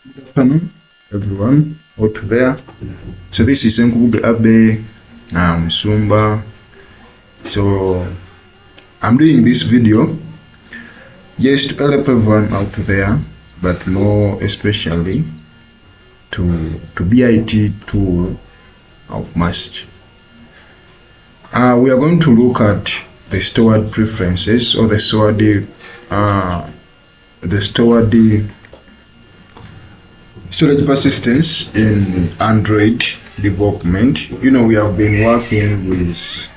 Good afternoon, everyone out there. So this is Nkube Abe Sumba. So I'm doing this video, yes, to help everyone out there, but more especially to BIT tool of must. We are going to look at the stored preferences or the stored storage persistence in Android development. You know, we have been working with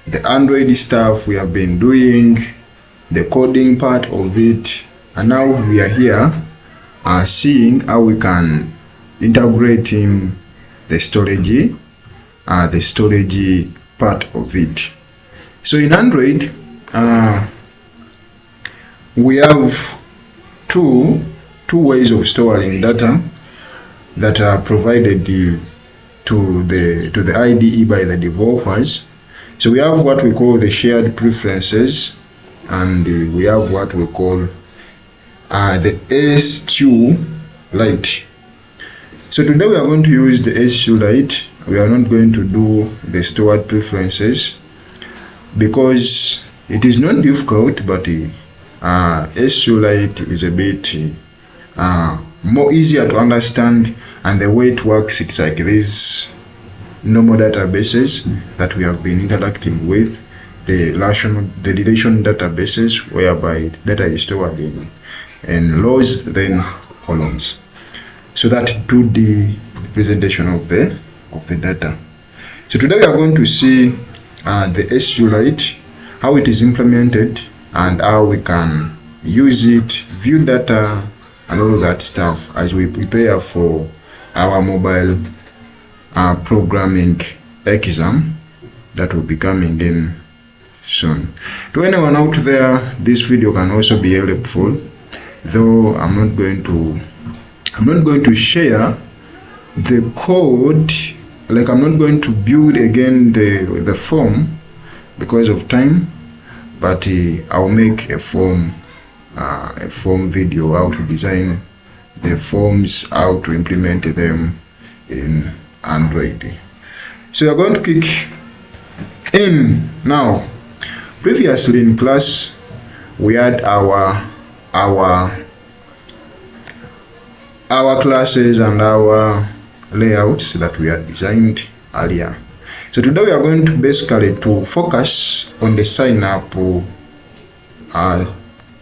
the Android stuff, we have been doing the coding part of it, and now we are here seeing how we can integrate in the storage part of it. So in Android, we have two ways of storing data that are provided to the IDE by the developers. So we have what we call the shared preferences, and we have what we call the SQlite. So today we are going to use the SQlite. We are not going to do the stored preferences because it is not difficult, but SQlite is a bit more easier to understand, and the way it works, it's like these normal databases that we have been interacting with, the relation databases, whereby data is stored in rows, then columns. So that do the presentation of the data. So today we are going to see the SQlite, how it is implemented, and how we can use it, view data, and all that stuff as we prepare for our mobile programming exam that will be coming in soon. To anyone out there, this video can also be helpful, though I'm not going to share the code, like I'm not going to build again the form because of time, but I'll make a form video, how to design the forms, how to implement them in Android. So you're going to click in now. Previously in class we had our classes and our layouts that we had designed earlier. So today we are going to basically to focus on the sign up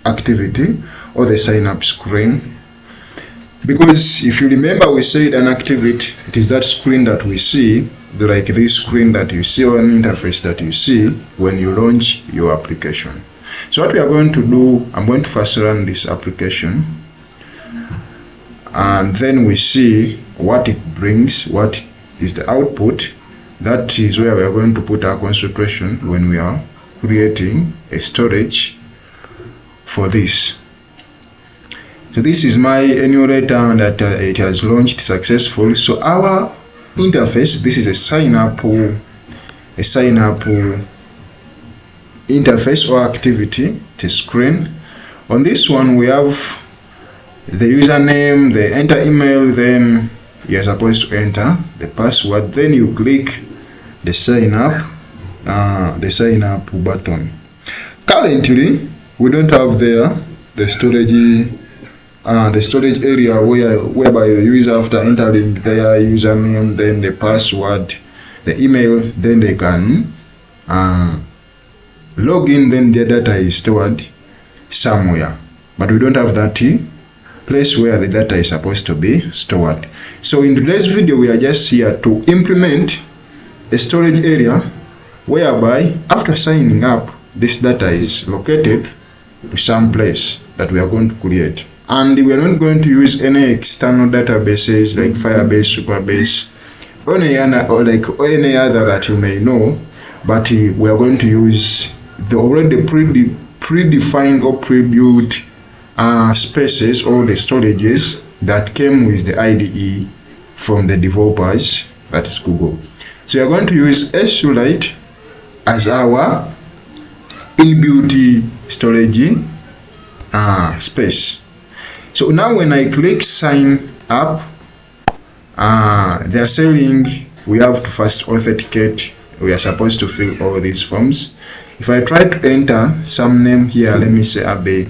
activity or the sign up screen, because if you remember, we said an activity, it is that screen that we see, like this screen that you see, or an interface that you see when you launch your application. So what we are going to do, I'm going to first run this application, and then we see what it brings, what is the output. That is where we are going to put our concentration when we are creating a storage for this. So this is my emulator that it has launched successfully. So our interface, this is a sign up interface or activity, the screen. On this one we have the username, the enter email, then you are supposed to enter the password, then you click the sign up button. Currently we don't have there the storage area whereby the user, after entering their username, then the password, the email, then they can log in, then their data is stored somewhere. But we don't have that place where the data is supposed to be stored. So in today's video we are just here to implement a storage area whereby after signing up, this data is located to some place that we are going to create. And we are not going to use any external databases like Firebase, Superbase, or any other that you may know, but we are going to use the already predefined or pre-built spaces or the storages that came with the IDE from the developers, that is Google. So we are going to use SQlite as our inbuilt storage space. So now when I click sign app. They are saying we have to first authenticate. We are supposed to fill all these forms. If I try to enter some name here, let me say Abe.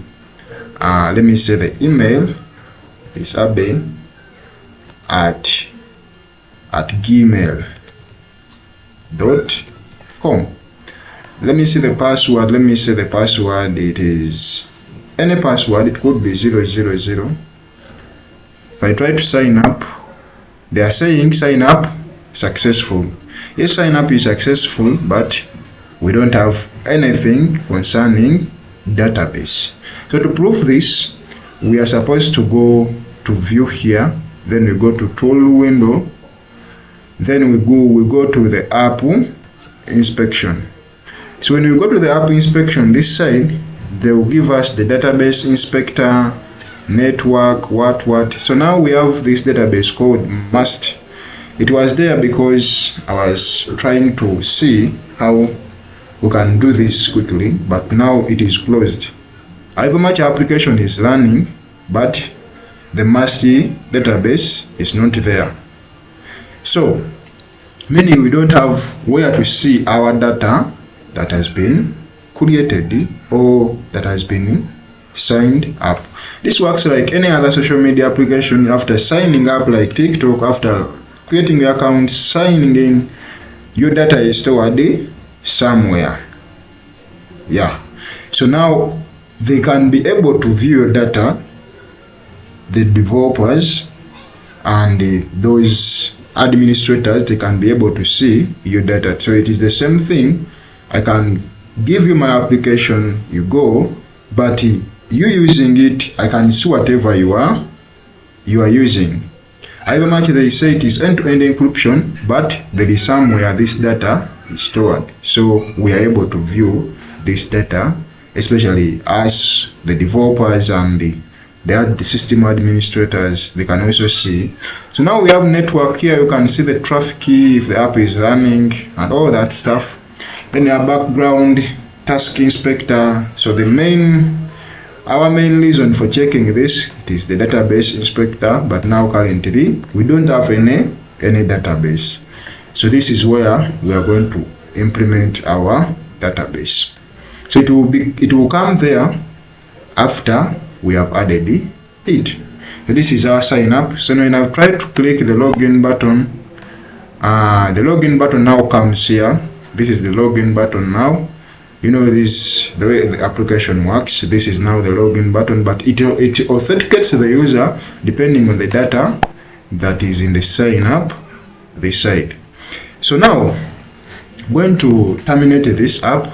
Let me say the email is Abe at gmail.com. Let me see the password. Let me say the password. It is any password. It could be 000. If I try to sign up, they are saying sign up successful. Yes, sign up is successful, but we don't have anything concerning database. So to prove this, we are supposed to go to view here, then we go to tool window, then we go to the app inspection. So when we go to the app inspection, this side, they will give us the database inspector, network, what. So now we have this database called must. It was there because I was trying to see how we can do this quickly, but now it is closed. However much application is running, but the must database is not there. So meaning we don't have where to see our data that has been created or that has been signed up. This works like any other social media application. After signing up, like TikTok, after creating your account, signing in, your data is stored somewhere. Yeah. So now they can be able to view your data, the developers and those administrators, they can be able to see your data. So it is the same thing. I can give you my application, you go, but you using it, I can see whatever you are using. However much they say it is end-to-end encryption, but there is somewhere this data is stored. So we are able to view this data, especially as the developers and the system administrators, they can also see. So now we have network here. You can see the traffic key, if the app is running and all that stuff. Then our background task inspector. So our main reason for checking this, it is the database inspector, but now currently we don't have any database. So this is where we are going to implement our database. So it will come there after we have added it. So this is our sign up. So when I try to click the login button, the login button now comes here. This is the login button now. You know this, the way the application works. This is now the login button, but it authenticates the user depending on the data that is in the sign up this side. So now I'm going to terminate this app.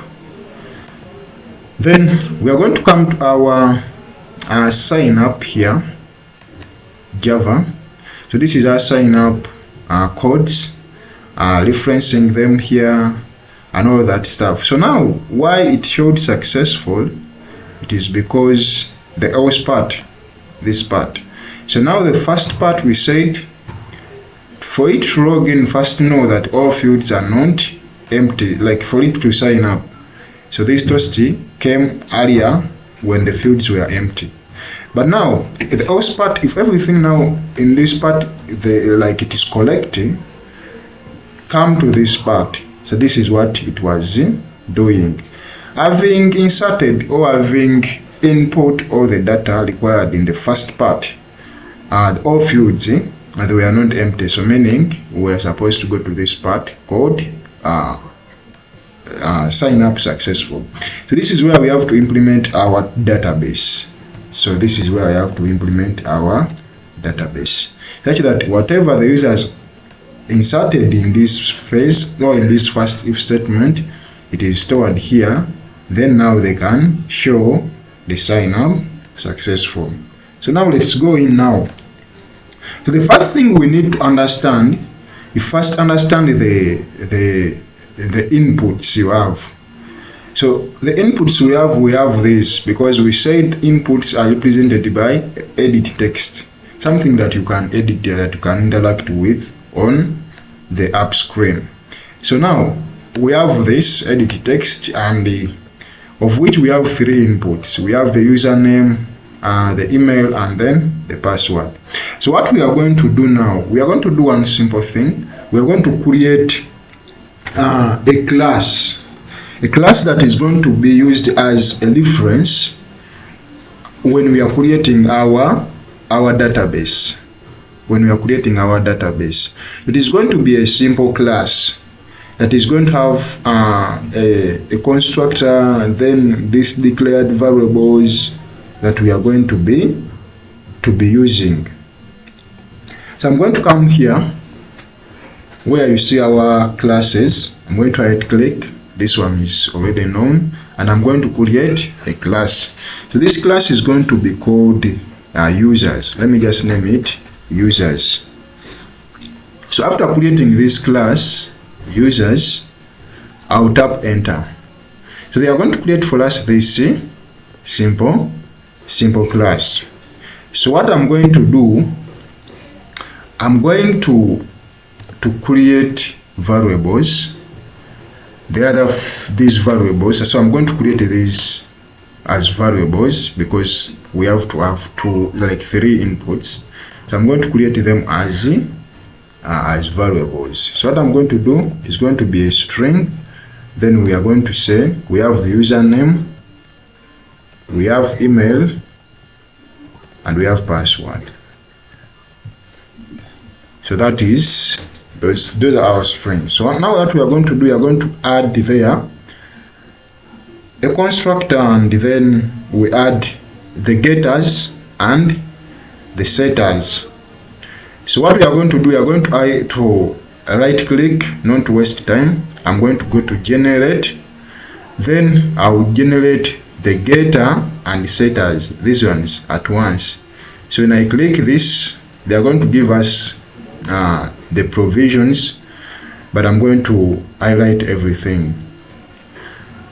Then we are going to come to our sign up here, Java. So this is our sign up codes, referencing them here and all that stuff. So now why it showed successful, it is because the else part, this part. So now the first part we said, for it to log in, first know that all fields are not empty, like for it to sign up. So this toasty came earlier when the fields were empty. But now the else part, if everything now in this part like it is collecting, come to this part. So this is what it was doing. Having inserted or having input all the data required in the first part, all fields they were not empty. So meaning we are supposed to go to this part called sign up successful. So this is where we have to implement our database. So this is where I have to implement our database, such that whatever the users inserted in this phase or in this first if statement, it is stored here. Then now they can show the sign up successful. So now let's go in now. So the first thing we need to understand, you first understand the inputs you have. So the inputs we have this because we said inputs are represented by edit text, something that you can edit that you can interact with on the app screen. So now we have this edit text, and of which we have three inputs. We have the username, the email, and then the password. So what we are going to do now, we are going to do one simple thing. We are going to create a class that is going to be used as a reference when we are creating our database. When we are creating our database, it is going to be a simple class that is going to have a constructor, and then these declared variables that we are going to be using. So I'm going to come here where you see our classes. I'm going to right click. This one is already known, and I'm going to create a class. So this class is going to be called users. Let me just name it users. So after creating this class users, I'll tap enter. So they are going to create for us this simple class. So what I'm going to do, I'm going to create variables. These variables, so I'm going to create these as variables because we have to have three inputs. So I'm going to create them as variables. So what I'm going to do is going to be a string. Then we are going to say we have the username, we have email, and we have password. So that is those are our strings. So now what we are going to do, we are going to add there a constructor, and then we add the getters and the setters. So what we are going to do, we are going to right click, not to waste time. I'm going to go to generate, then I will generate the getter and setters, these ones at once. So when I click this, they are going to give us the provisions, but I'm going to highlight everything.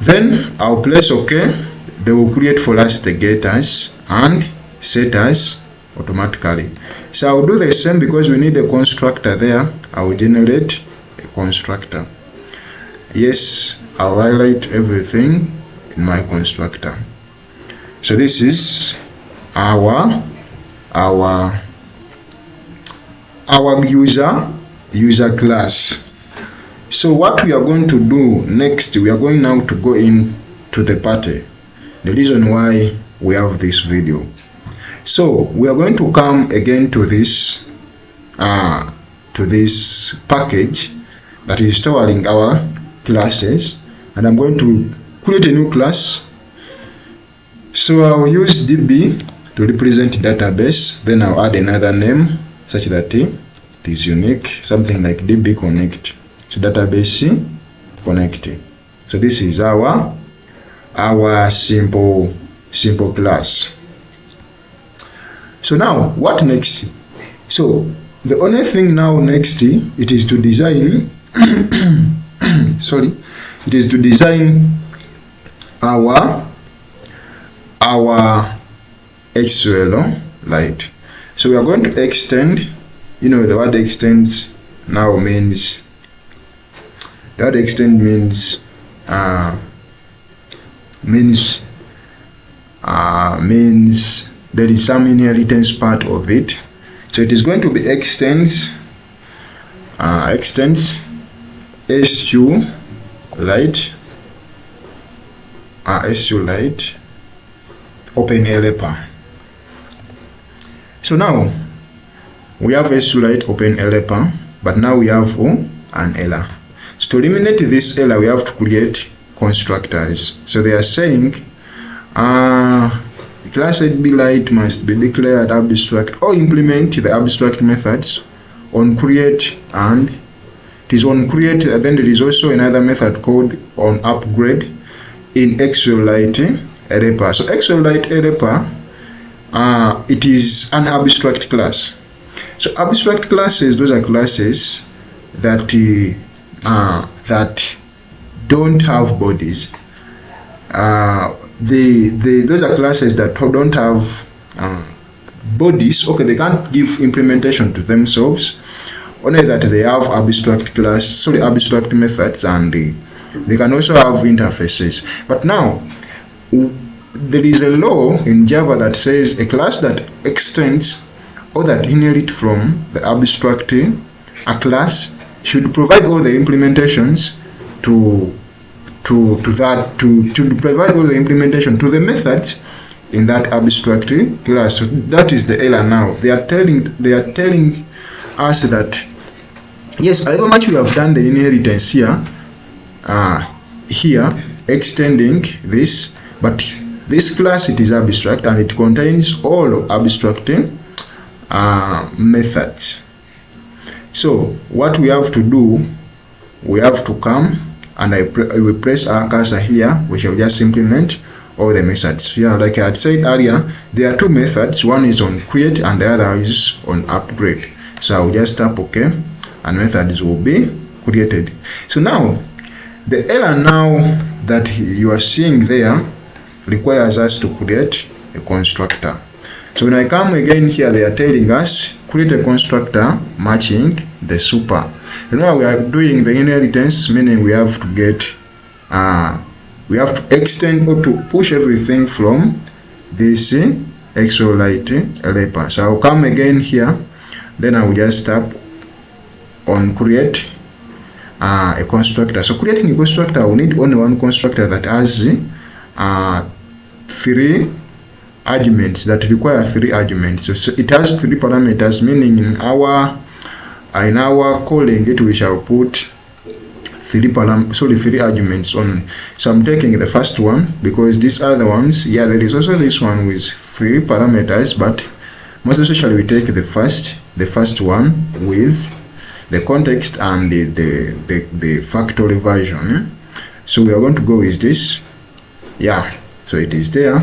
Then I'll press OK. They will create for us the getters and setters automatically. So I'll do the same because we need a constructor there. I will generate a constructor. Yes, I'll highlight everything in my constructor. So this is our user class. So what we are going to do next, we are going now to go into the party. The reason why we have this video. So we are going to come again to this package that is storing our classes, and I'm going to create a new class. So I'll use DB to represent database, then I'll add another name such that it is unique, something like DB connect. So database connect. So this is our simple class. So now what next? So the only thing now next, it is to design it is to design our SQlite. So we are going to extend, the word extends now means, the word extend means there is some inheritance part of it. So it is going to be extends SQlite open helper. So now we have SQlite open helper, but now we have an error. So to eliminate this error, we have to create constructors. So they are saying class SQlite must be declared abstract or implement the abstract methods on create, and it is on create. Then there is also another method called on upgrade in SQlite helper. So SQlite helper, it is an abstract class. So abstract classes, those are classes that don't have bodies. Those are classes that don't have bodies. Okay, they can't give implementation to themselves, only that they have abstract methods, and they can also have interfaces. But now there is a law in Java that says a class that extends or that inherits from the abstract, a class should provide all the implementations to provide all the implementation to the methods in that abstract class. So that is the error now. They are telling us that yes, however much we have done the inheritance here, extending this, but this class, it is abstract and it contains all abstract methods. So what we have to do, we have to come and we press our cursor here. We shall just implement all the methods. Yeah, like I had said earlier, there are two methods. One is on create and the other is on upgrade. So I'll just tap OK and methods will be created. So now the error now that you are seeing there requires us to create a constructor. So when I come again here, they are telling us create a constructor matching the super. And now we are doing the inheritance, meaning we have to get we have to extend or to push everything from this SQlite wrapper. So I'll come again here, then I will just tap on create a constructor. So creating a constructor, we need only one constructor that has 3 arguments, that require 3 arguments. So it has 3 parameters, meaning in our calling it, we shall put 3 arguments only. So I'm taking the first one because these other ones, yeah, there is also this one with 3 parameters, but most especially we take the first one with the context and the factory version. So we are going to go with this. Yeah, so it is there.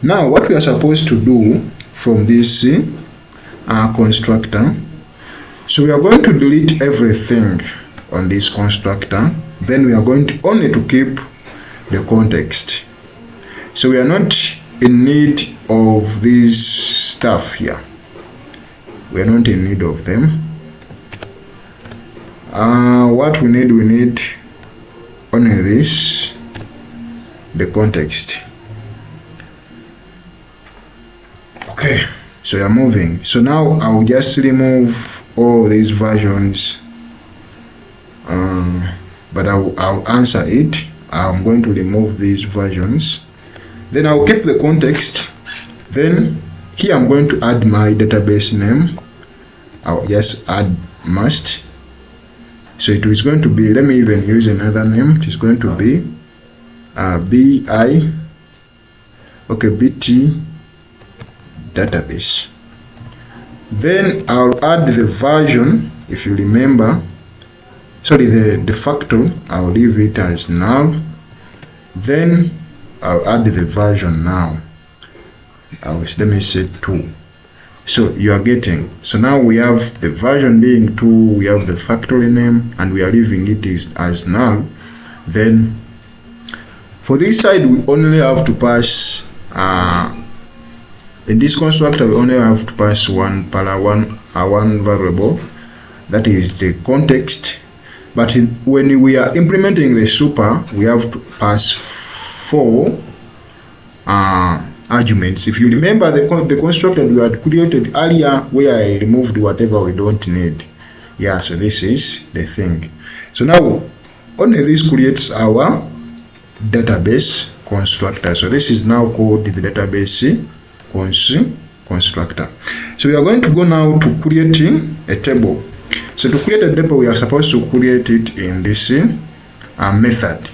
Now what we are supposed to do from this constructor, so we are going to delete everything on this constructor, then we are going to only to keep the context. So we are not in need of this stuff here. We are not in need of them. What we need only this, the context. Okay, so we are moving. So now I will just remove all these versions, but I'll answer it. I'm going to remove these versions, then I'll keep the context. Then here I'm going to add my database name. I'll just add must. So it is going to be, let me even use another name. It is going to be BT database. Then I'll add the version, if you remember, sorry, the factor, I'll leave it as null. Then I'll add the version now. Let me say 2. So you are getting, so now we have the version being 2, we have the factory name, and we are leaving it as null. Then for this side, we only have to pass in this constructor, we only have to pass one variable, that is the context. But when we are implementing the super, we have to pass 4 arguments. If you remember the constructor we had created earlier, where I removed whatever we don't need. Yeah, so this is the thing. So now only this creates our database constructor. So this is now called the database constructor. So we are going to go now to creating a table. So to create a table, we are supposed to create it in this method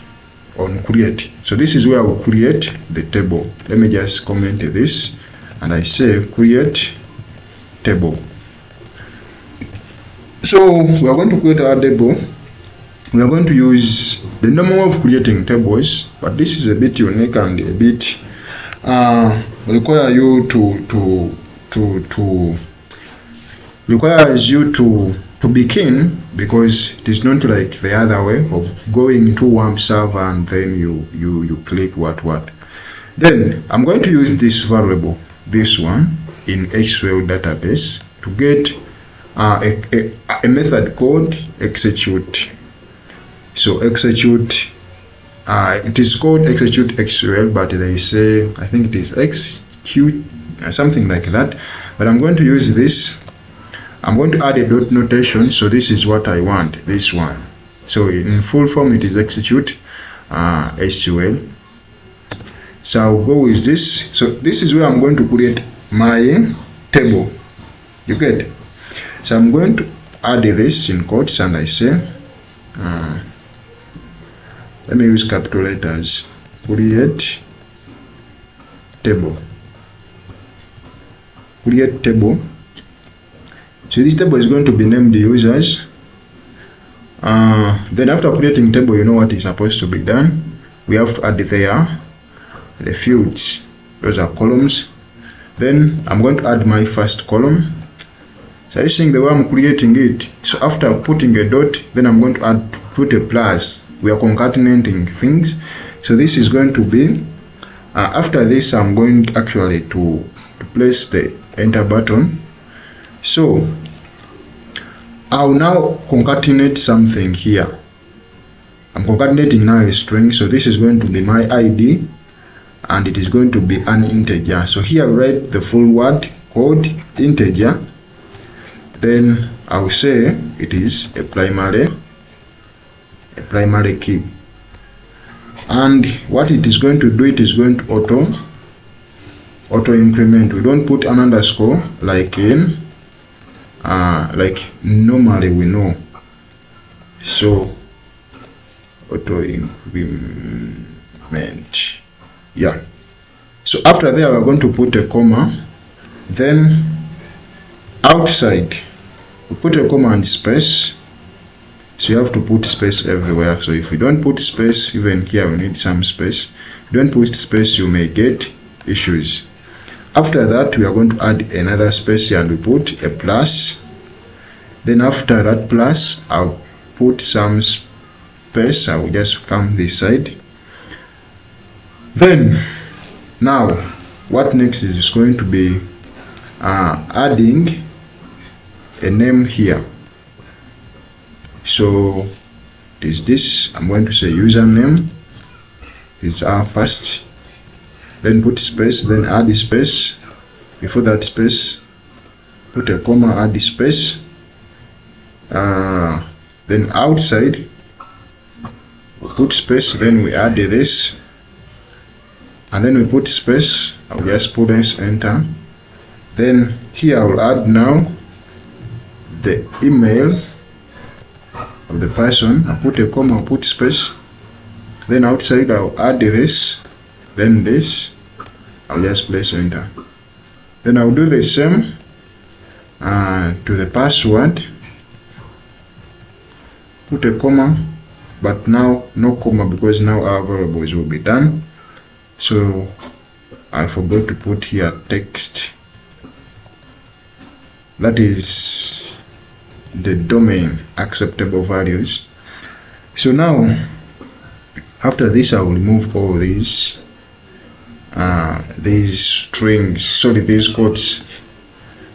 on create. So this is where we'll create the table. Let me just comment this and I say create table. So we are going to create our table. We are going to use the normal way of creating tables, but this is a bit unique and a bit requires you to be keen, because it is not like the other way of going into one server and then you click what. Then I'm going to use this variable, this one, in SQL database to get a method called execute. So execute it is called execute SQL, but they say, I think it is execute, something like that. But I'm going to use this. I'm going to add a dot notation. So this is what I want, this one. So in full form, it is execute SQL. So I'll go with this. So this is where I'm going to create my table. You get? So I'm going to add this in quotes, and I say, let me use capital letters, create table. Create table. So this table is going to be named users. Then after creating table, you know what is supposed to be done. We have to add there the fields. Those are columns. Then I'm going to add my first column. So I think the way I'm creating it. So after putting a dot, then I'm going to put a plus. We are concatenating things. So this is going to be, after this, I'm going actually to place the enter button. So I'll now concatenate something here. I'm concatenating now a string. So this is going to be my ID, and it is going to be an integer. So here I write the full word called integer. Then I will say it is a primary key. And what it is going to do, it is going to auto increment. We don't put an underscore like in like normally we know. So auto increment. Yeah. So after there, we're going to put a comma. Then outside, we put a comma and space. So you have to put space everywhere. So if you don't put space, even here we need some space. If you don't put space, you may get issues. After that, we are going to add another space here, and we put a plus. Then after that plus, I'll put some space. I will just come this side. Then now what next is going to be adding a name here. So is this, I'm going to say username is our first, then put space, then add the space. Before that space, put a comma, add the space. Then outside, put space, then we add this, and then we put space. I'll just put this enter. Then here I will add now the email of the person. I put a comma, I'll put space. Then outside I'll add this, then this. I'll just place enter. Then I'll do the same to the password. Put a comma, but now no comma because now our variables will be done. So I forgot to put here text. That is the domain acceptable values. So now after this, I will remove all these strings, sorry, these quotes.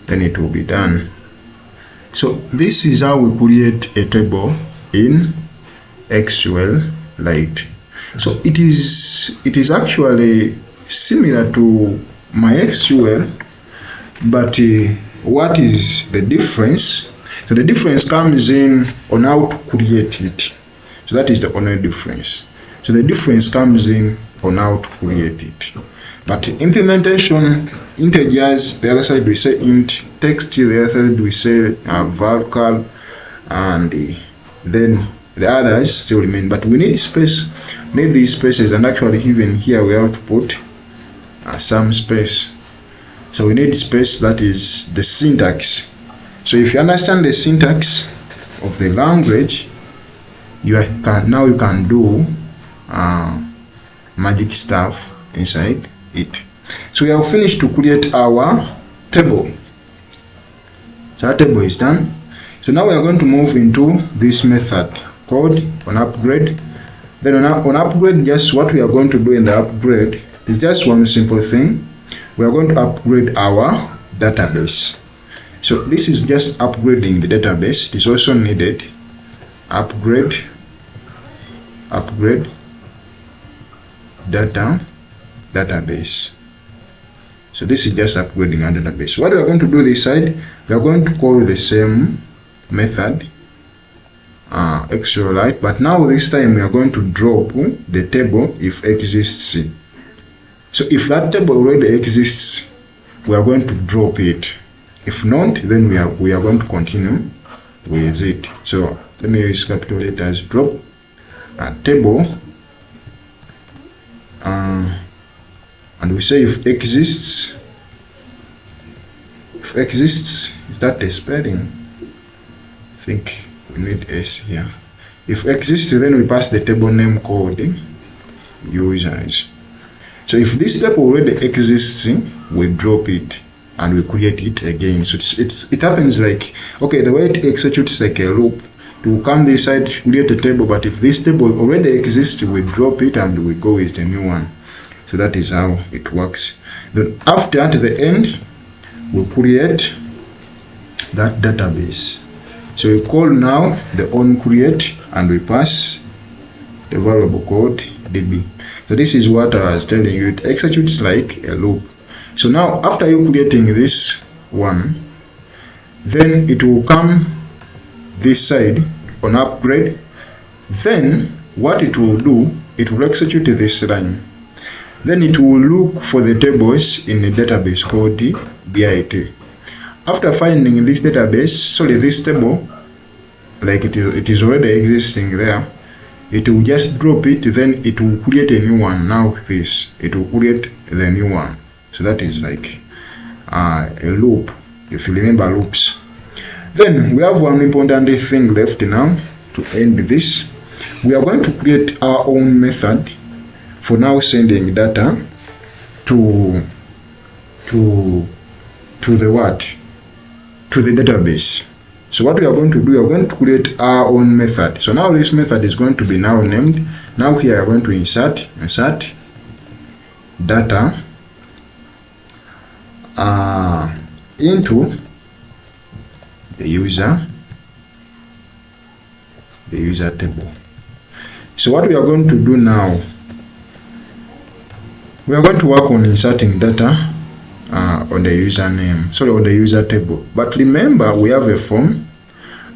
Then it will be done. So this is how we create a table in SQlite. So it is actually similar to MySQL, but what is the difference? So the difference comes in on how to create it. So that is the only difference. So the difference comes in on how to create it. But implementation, integers, the other side we say int, text, the other side we say varchar, and then the others still remain. But we need space, need these spaces, and actually even here we have to put some space. So we need space, that is the syntax. So if you understand the syntax of the language, you can do magic stuff inside it. So we have finished to create our table. So our table is done. So now we are going to move into this method called on upgrade. Then on upgrade, just what we are going to do in the upgrade is just one simple thing. We are going to upgrade our database. So this is just upgrading the database. It is also needed upgrade. database. So this is just upgrading our database. What we are going to do this side, we are going to call the same method SQlite, but now this time we are going to drop the table if exists. So if that table already exists, we are going to drop it. If not, then we are going to continue with it. So let me use capital letters, drop a table, and we say if exists. If exists, is that a spelling? I think we need S here. If exists, then we pass the table name called users. So if this table already exists, we drop it and we create it again. So it happens like, okay, the way it executes like a loop. It will come this side, create a table, but if this table already exists, we drop it and we go with the new one. So that is how it works. Then after, at the end, we create that database. So we call now the onCreate and we pass the variable called db. So this is what I was telling you, it executes like a loop. So now after you creating this one, then it will come this side on upgrade. Then what it will do, it will execute this line. Then it will look for the tables in the database called BIT. After finding this database, this table, like it is already existing there, it will just drop it, then it will create a new one. Now it will create the new one. So that is like a loop, if you remember loops. Then we have one important thing left now to end this. We are going to create our own method for now sending data to the what? To the database. So what we are going to do, we are going to create our own method. So now this method is going to be now named. Now here we are going to insert data into the user table. So what we are going to do now, we are going to work on inserting data on the username, on the user table. But remember, we have a form,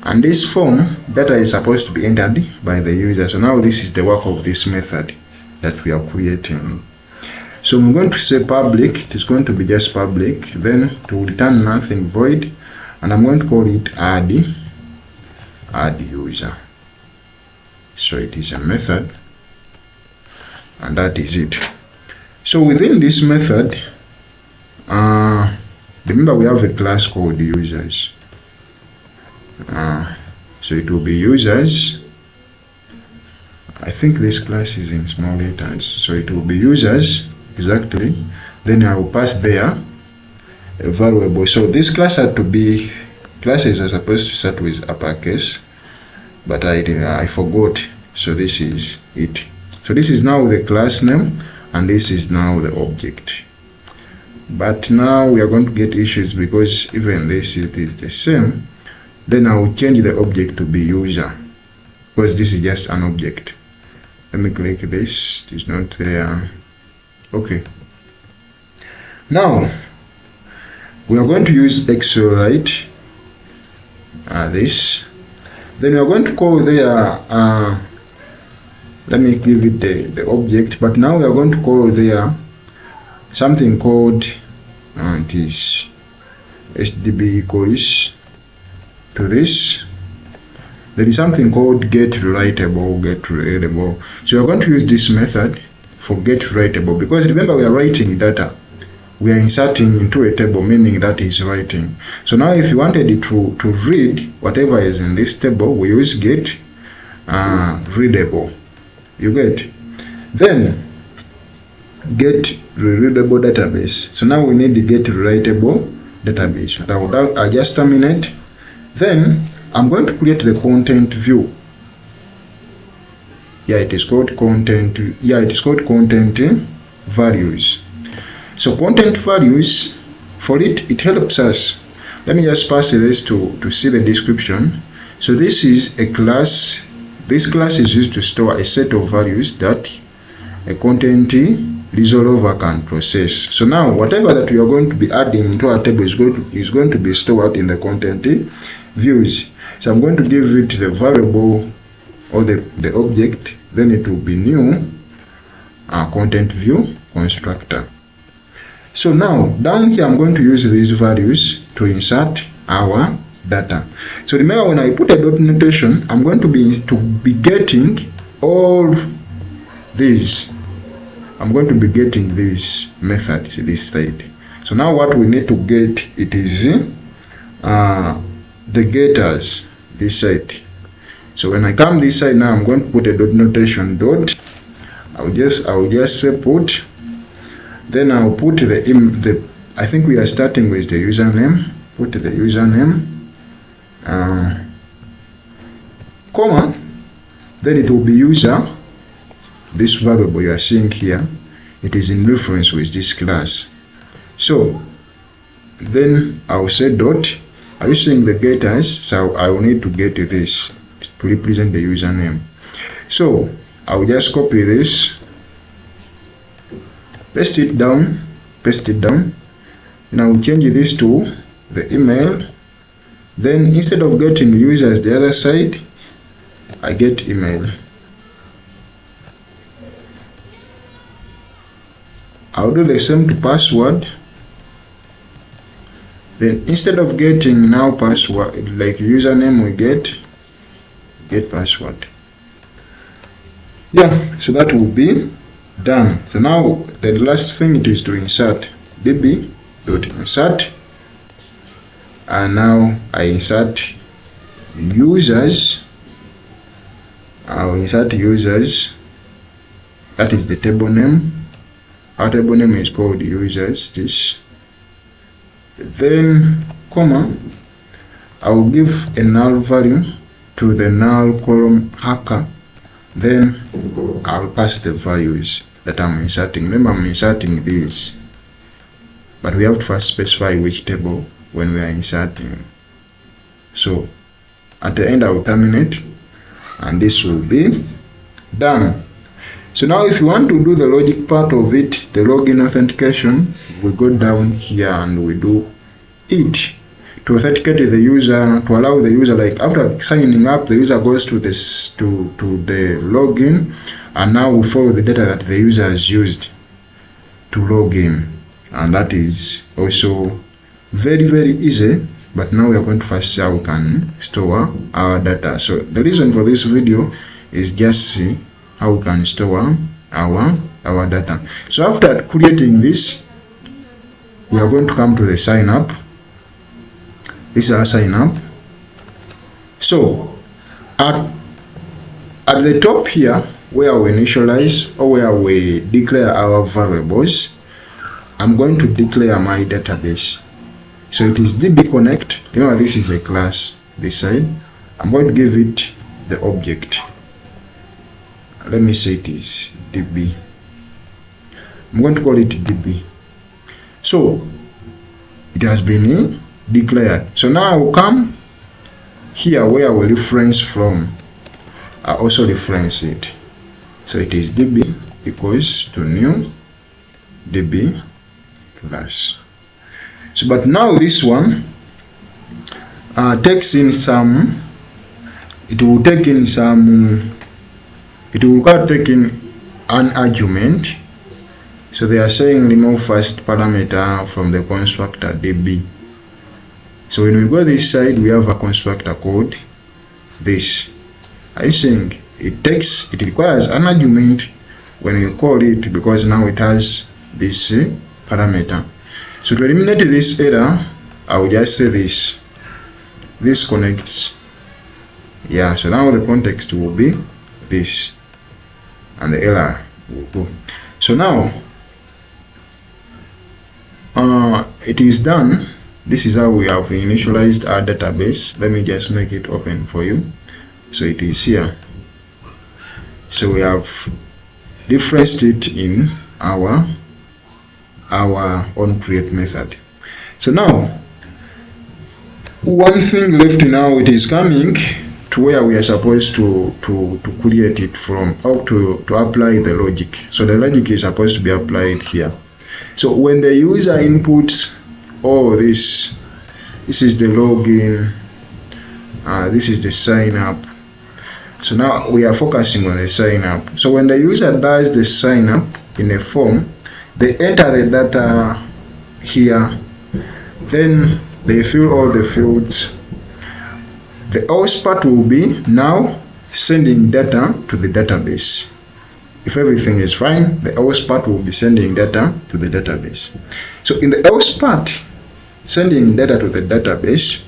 and this form data is supposed to be entered by the user. So now this is the work of this method that we are creating. So I'm going to say public, it is going to be just public, then to return nothing, void, and I'm going to call it add user. So it is a method, and that is it. So within this method, remember we have a class called users. So it will be users. I think this class is in small letters, so it will be users exactly. Then I will pass there a variable. So this class had to be, classes are supposed to start with uppercase, but I forgot. So this is it. So this is now the class name, and this is now the object. But now we are going to get issues because even this is the same. Then I will change the object to be user, because this is just an object. Let me click this, it is not there. Okay. Now we are going to use SQlite this. Then we are going to call there let me give it the object, but now we are going to call there something called it is HDB equals to this. There is something called get readable. So we are going to use this method for get readable, because remember we are writing data, we are inserting into a table, meaning that is writing. So now if you wanted it to read whatever is in this table, we use get readable. You get? Then get readable database. So now we need to get readable database. I just terminate. Then I'm going to create the content view. It is called content. It is called content values. So content values, for it helps us. Let me just pass this to see the description. So this is a class. This class is used to store a set of values that a content resolver can process. So now whatever that we are going to be adding into our table is going to be stored in the content views. So I'm going to give it the variable or the object, then it will be new content view constructor. So now down here I'm going to use these values to insert our data. So remember, when I put a dot notation, I'm going to be getting all these. I'm going to be getting these methods this side. So now what we need to get, it is the getters this side. So when I come this side now, I'm going to put a dot notation dot. I'll just say put. Then I'll put the I think we are starting with the username. Put the username, comma. Then it will be user. This variable you are seeing here, it is in reference with this class. So then I will say dot. Are you seeing the getters? So I will need to get to this to represent the username. So I will just copy this, paste it down, and I will change this to the email. Then instead of getting users the other side, I get email. I'll do the same to password. Then instead of getting now password like username, we get password. Yeah, so that will be done. So now the last thing it is to insert db.insert, and now I insert users. I'll insert users. That is the table name. Our table name is called users. This. Then comma. I will give a null value to the null column hacker. Then I'll pass the values that I'm inserting. Remember, I'm inserting these, but we have to first specify which table when we are inserting. So at the end I will terminate, and this will be done. So now if you want to do the logic part of it, the login authentication, we go down here and we do it to authenticate the user, to allow the user, like after signing up, the user goes to this to the login, and now we follow the data that the user has used to log in, and that is also very easy. But now we are going to first see how we can store our data. So the reason for this video is just see how we can store our data. So after creating this, we are going to come to the sign up. This is our sign up. So at the top here, where we initialize or where we declare our variables, I'm going to declare my database. So it is db connect. Remember, this is a class this side. I'm going to give it the object. Let me say it is db. I'm going to call it db. So it has been declared. So now I will come here where we reference from. I also reference it. So it is db equals to new db class. So but now this one takes in some, it will take in some, it will take in an argument. So they are saying remove first parameter from the constructor db. So when we go this side, we have a constructor called this. I think it requires an argument when you call it, because now it has this parameter. So to eliminate this error, I will just say this connects. Yeah, so now the context will be this, and the error will go. So now it is done. This is how we have initialized our database. Let me just make it open for you. So it is here. So we have referenced it in our on create method. So now one thing left now, it is coming to where we are supposed to create it from, or to apply the logic. So the logic is supposed to be applied here. So when the user inputs all this is the login, this is the sign up. So now we are focusing on the sign up. So when the user does the sign up in a form, they enter the data here, then they fill all the fields. The else part will be now sending data to the database. If everything is fine, the else part will be sending data to the database. So in the else part, sending data to the database,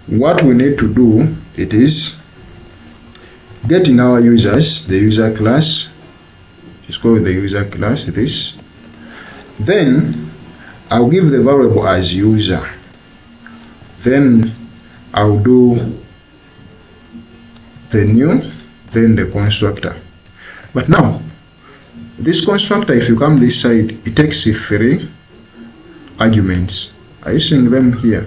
what we need to do, it is getting our users, the user class. It's called the user class, this. Then I'll give the variable as user. Then I'll do the new, then the constructor. But now, this constructor, if you come this side, it takes 3 arguments. Are you seeing them here?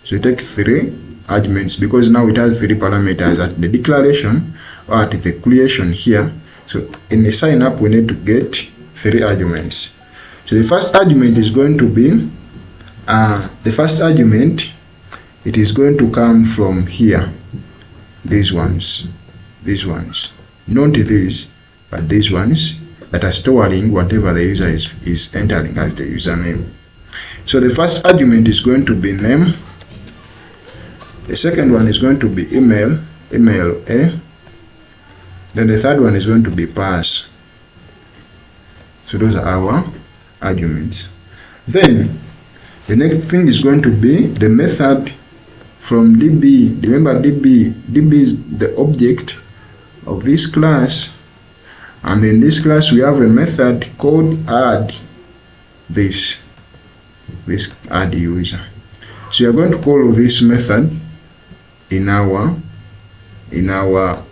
So it takes 3 arguments because now it has 3 parameters at the declaration or at the creation here. So in the sign up, we need to get 3 arguments. So the first argument is going to be, it is going to come from here. These ones, not these, but these ones that are storing whatever the user is entering as the username. So the first argument is going to be name. The second one is going to be email A. Then the third one is going to be pass. So those are our arguments. Then the next thing is going to be the method from DB. Remember DB is the object of this class, and in this class we have a method called add this add user. So you are going to call this method in our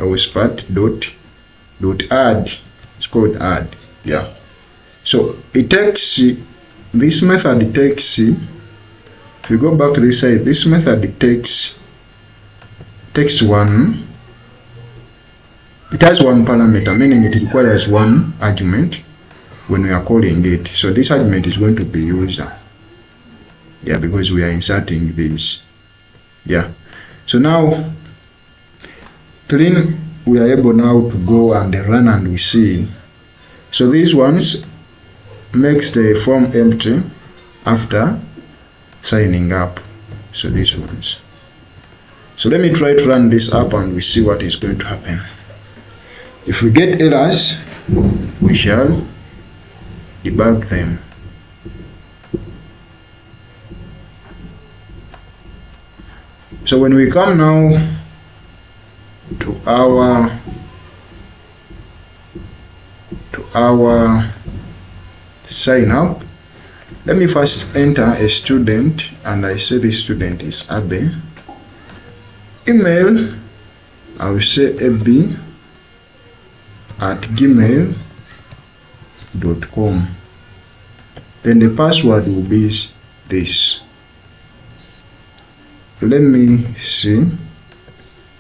else part dot add. It's called add. Yeah. So it takes this method. It takes, if you go back to this side, this method it takes one. It has one parameter, meaning it requires one argument when we are calling it. So this argument is going to be user. Yeah, because we are inserting this. Yeah. So now clean, we are able now to go and run, and we see. So these ones makes the form empty after signing up. So these ones. So let me try to run this up and we see what is going to happen. If we get errors, we shall debug them. So when we come now to our sign up, let me first enter a student, and I say this student is Abe. Email, I will say ab@gmail.com. Then the password will be this. Let me see.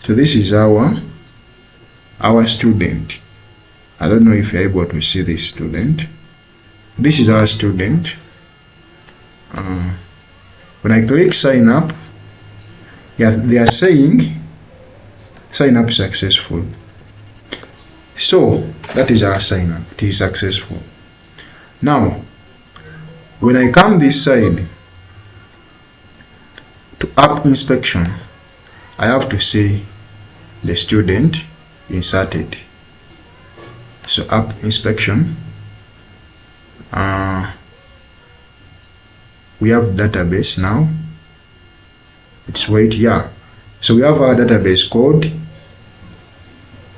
So this is our student. I don't know if you're able to see this student. This is our student. When I click sign up, yeah, they are saying sign up successful. So that is our sign up. It is successful. Now, when I come this side to app inspection, I have to say the student inserted. So app inspection, we have database now. It's right here. So we have our database code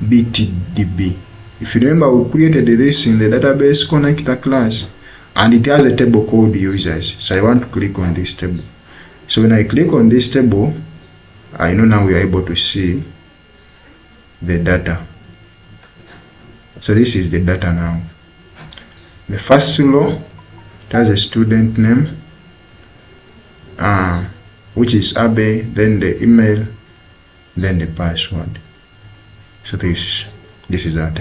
BTDB. If you remember, we created this in the database connector class, and it has a table called users. So I want to click on this table. So when I click on this table, I know now we are able to see the data. So this is the data now. The first row, it has a student name, which is Abe, then the email then the password. So this is that.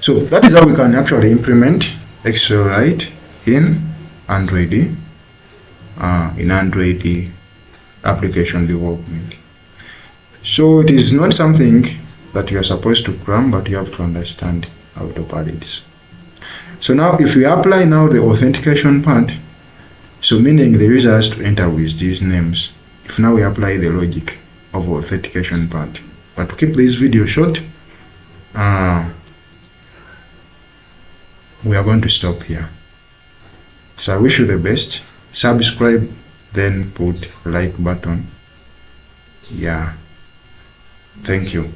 So that is how we can actually implement SQlite in Android application development. So it is not something that you are supposed to cram, but you have to understand how to operate this. So now if we apply now the authentication part, so meaning the user has to enter with these names. If now we apply the logic of authentication part, but to keep this video short, we are going to stop here. So I wish you the best. Subscribe, then put like button. Yeah, thank you.